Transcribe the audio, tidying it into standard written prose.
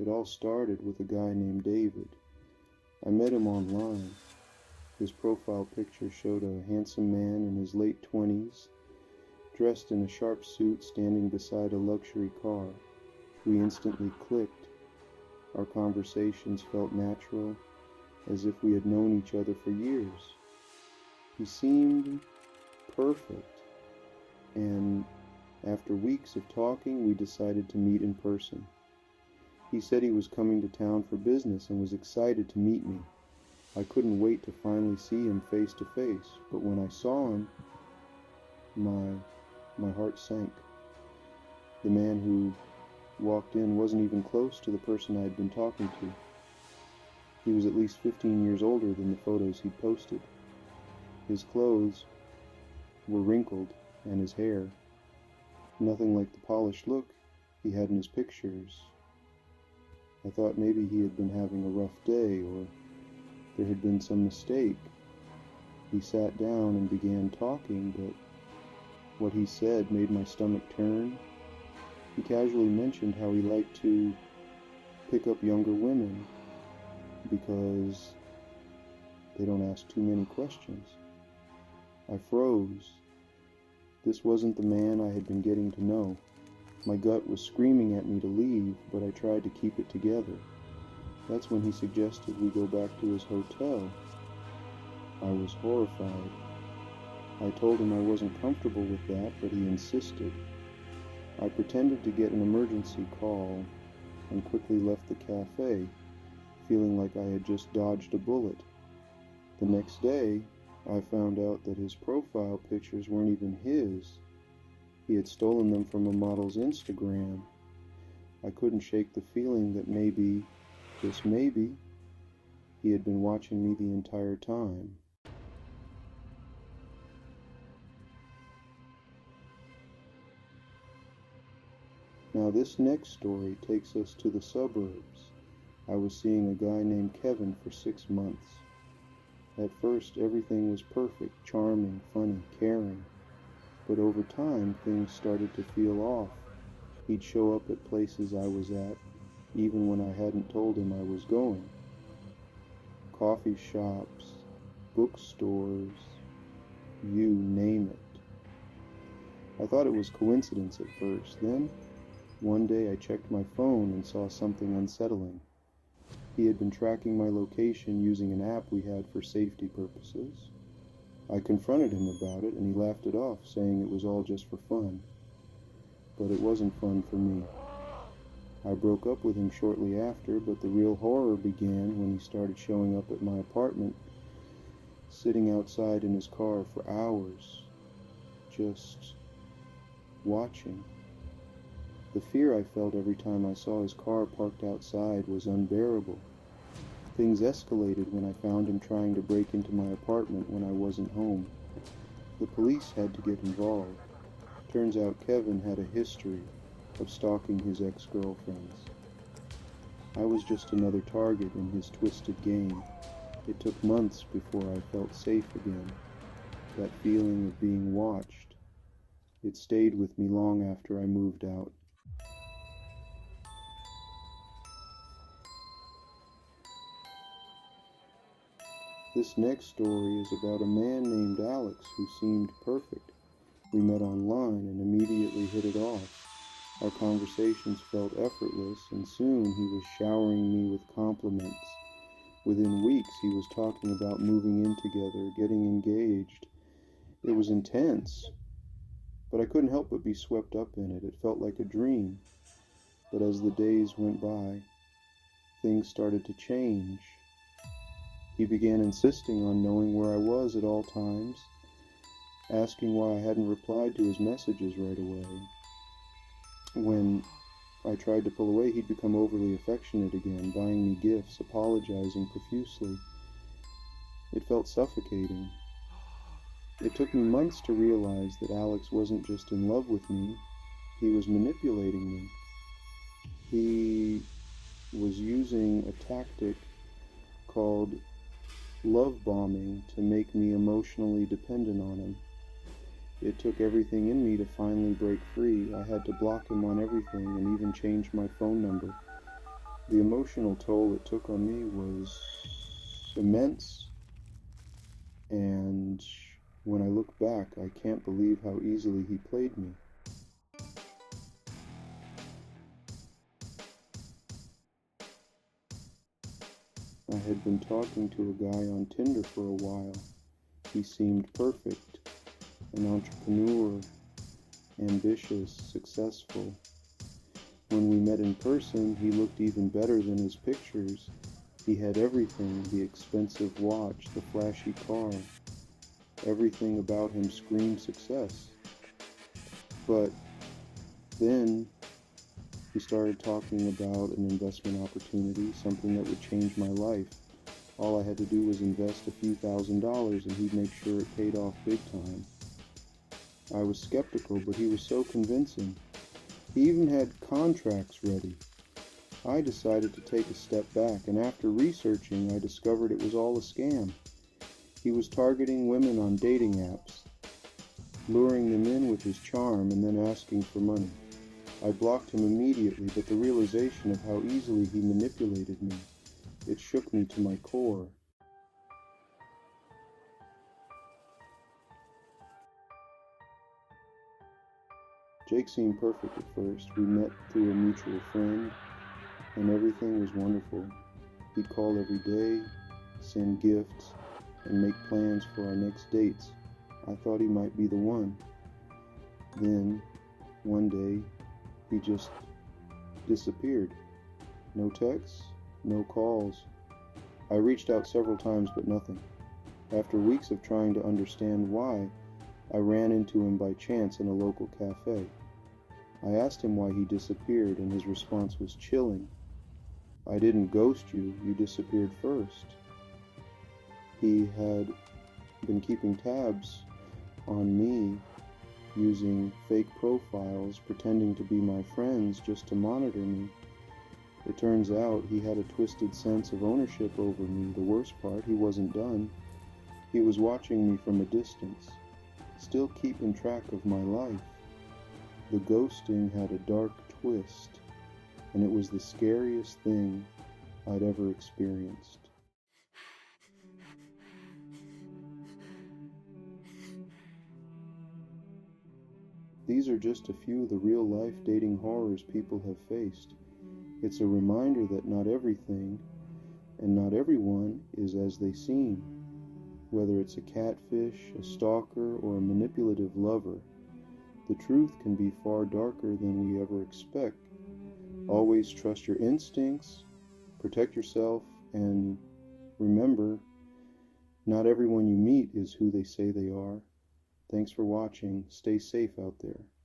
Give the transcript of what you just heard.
It all started with a guy named David. I met him online. His profile picture showed a handsome man in his late 20s, dressed in a sharp suit standing beside a luxury car. We instantly clicked. Our conversations felt natural, as if we had known each other for years. He seemed perfect, and after weeks of talking, we decided to meet in person. He said he was coming to town for business and was excited to meet me. I couldn't wait to finally see him face to face, but when I saw him, my heart sank. The man who walked in wasn't even close to the person I had been talking to. He was at least 15 years older than the photos he'd posted. His clothes were wrinkled, and his hair, nothing like the polished look he had in his pictures. I thought maybe he had been having a rough day, or there had been some mistake. He sat down and began talking, but what he said made my stomach turn. He casually mentioned how he liked to pick up younger women because they don't ask too many questions. I froze. This wasn't the man I had been getting to know. My gut was screaming at me to leave, but I tried to keep it together. That's when he suggested we go back to his hotel. I was horrified. I told him I wasn't comfortable with that, but he insisted. I pretended to get an emergency call and quickly left the cafe, feeling like I had just dodged a bullet. The next day, I found out that his profile pictures weren't even his. He had stolen them from a model's Instagram. I couldn't shake the feeling that maybe, just maybe, he had been watching me the entire time. Now this next story takes us to the suburbs. I was seeing a guy named Kevin for 6 months. At first, everything was perfect, charming, funny, caring. But over time, things started to feel off. He'd show up at places I was at, even when I hadn't told him I was going. Coffee shops, bookstores, you name it. I thought it was coincidence at first. Then, one day I checked my phone and saw something unsettling. He had been tracking my location using an app we had for safety purposes. I confronted him about it, and he laughed it off, saying it was all just for fun. But it wasn't fun for me. I broke up with him shortly after, but the real horror began when he started showing up at my apartment, sitting outside in his car for hours, just watching. The fear I felt every time I saw his car parked outside was unbearable. Things escalated when I found him trying to break into my apartment when I wasn't home. The police had to get involved. Turns out Kevin had a history of stalking his ex-girlfriends. I was just another target in his twisted game. It took months before I felt safe again. That feeling of being watched. It stayed with me long after I moved out. This next story is about a man named Alex who seemed perfect. We met online and immediately hit it off. Our conversations felt effortless, and soon he was showering me with compliments. Within weeks, he was talking about moving in together, getting engaged. It was intense, but I couldn't help but be swept up in it. It felt like a dream. But as the days went by, things started to change. He began insisting on knowing where I was at all times, asking why I hadn't replied to his messages right away. When I tried to pull away, he'd become overly affectionate again, buying me gifts, apologizing profusely. It felt suffocating. It took me months to realize that Alex wasn't just in love with me, he was manipulating me. He was using a tactic called love bombing to make me emotionally dependent on him. It took everything in me to finally break free. I had to block him on everything and even change my phone number. The emotional toll it took on me was immense, and when I look back, I can't believe how easily he played me. I had been talking to a guy on Tinder for a while. He seemed perfect, an entrepreneur, ambitious, successful. When we met in person, he looked even better than his pictures. He had everything, the expensive watch, the flashy car. Everything about him screamed success. But then he started talking about an investment opportunity, something that would change my life. All I had to do was invest a few $1,000s and he'd make sure it paid off big time. I was skeptical, but he was so convincing. He even had contracts ready. I decided to take a step back, and after researching, I discovered it was all a scam. He was targeting women on dating apps, luring them in with his charm and then asking for money. I blocked him immediately, but the realization of how easily he manipulated me, it shook me to my core. Jake seemed perfect at first. We met through a mutual friend, and everything was wonderful. He'd call every day, send gifts, and make plans for our next dates. I thought he might be the one. Then, one day, he just disappeared. No texts, no calls. I reached out several times, but nothing. After weeks of trying to understand why, I ran into him by chance in a local cafe. I asked him why he disappeared, and his response was chilling. "I didn't ghost you, you disappeared first." He had been keeping tabs on me, using fake profiles, pretending to be my friends just to monitor me. It turns out he had a twisted sense of ownership over me. The worst part, he wasn't done. He was watching me from a distance, still keeping track of my life. The ghosting had a dark twist, and it was the scariest thing I'd ever experienced. These are just a few of the real-life dating horrors people have faced. It's a reminder that not everything and not everyone is as they seem. Whether it's a catfish, a stalker, or a manipulative lover, the truth can be far darker than we ever expect. Always trust your instincts, protect yourself, and remember, not everyone you meet is who they say they are. Thanks for watching. Stay safe out there.